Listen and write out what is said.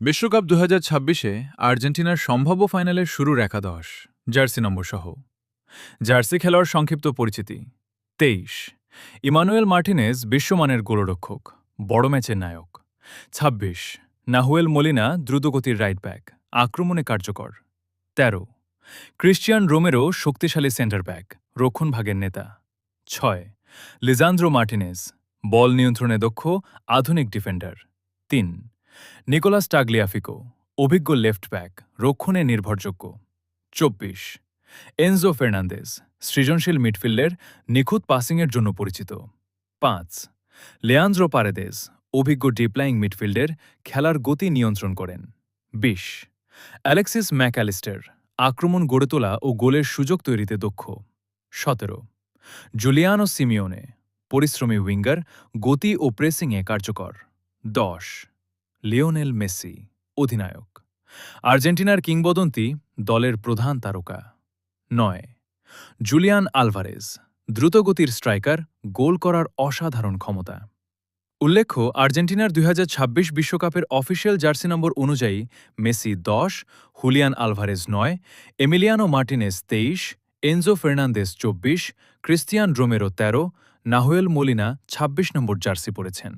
বিশ্বকাপ ২০২৬-এ আর্জেন্টিনার সম্ভাব্য ফাইনালের শুরুর একাদশ জার্সি নম্বর সহ। জার্সি খেলোয়াড় সংক্ষিপ্ত পরিচিতি: ২৩, ইমানুয়েল মার্টিনেজ বিশ্বমানের গোলরক্ষক, বড় ম্যাচের নায়ক। ২৬, নাহুয়েল মোলিনা দ্রুতগতির রাইট ব্যাক, আক্রমণে কার্যকর। ১৩, ক্রিশ্চিয়ান রোমেরো শক্তিশালী সেন্টার ব্যাক, রক্ষণভাগের নেতা। ৬, লিজান্দ্রো মার্টিনেজ বল নিয়ন্ত্রণে দক্ষ, আধুনিক ডিফেন্ডার। ৩, নিকোলাস টাগলিয়াফিকো অভিজ্ঞ লেফট ব্যাক, রক্ষণে নির্ভরযোগ্য। ২৪, এনজো ফার্নান্দেজ সৃজনশীল মিডফিল্ডের, নিখুঁত পাসিংয়ের জন্য পরিচিত। ৫, লেয়ান্দ্রো পারেদেজ অভিজ্ঞ ডিপ্লাইং মিডফিল্ডের, খেলার গতি নিয়ন্ত্রণ করেন। ২০, অ্যালেক্সিস ম্যাকঅ্যালিস্টার আক্রমণ গড়ে তোলা ও গোলের সুযোগ তৈরিতে দক্ষ। ১৭, জুলিয়ানো সিমিওনে পরিশ্রমী উইঙ্গার, গতি ও প্রেসিংয়ে কার্যকর। ১০, লিওনেল মেসি অধিনায়ক, আর্জেন্টিনার কিংবদন্তি, দলের প্রধান তারকা। ৯, জুলিয়ান আলভারেজ দ্রুতগতির স্ট্রাইকার, গোল করার অসাধারণ ক্ষমতা। উল্লেখ্য, আর্জেন্টিনার ২০২৬ বিশ্বকাপের অফিসিয়াল জার্সি নম্বর অনুযায়ী Messi ১০, Julian Alvarez ৯, Emiliano Martinez ২৩, Enzo Fernandez ২৪, Cristian Romero ১৩, Nahuel Molina ২৬ number jersey পরেছেন।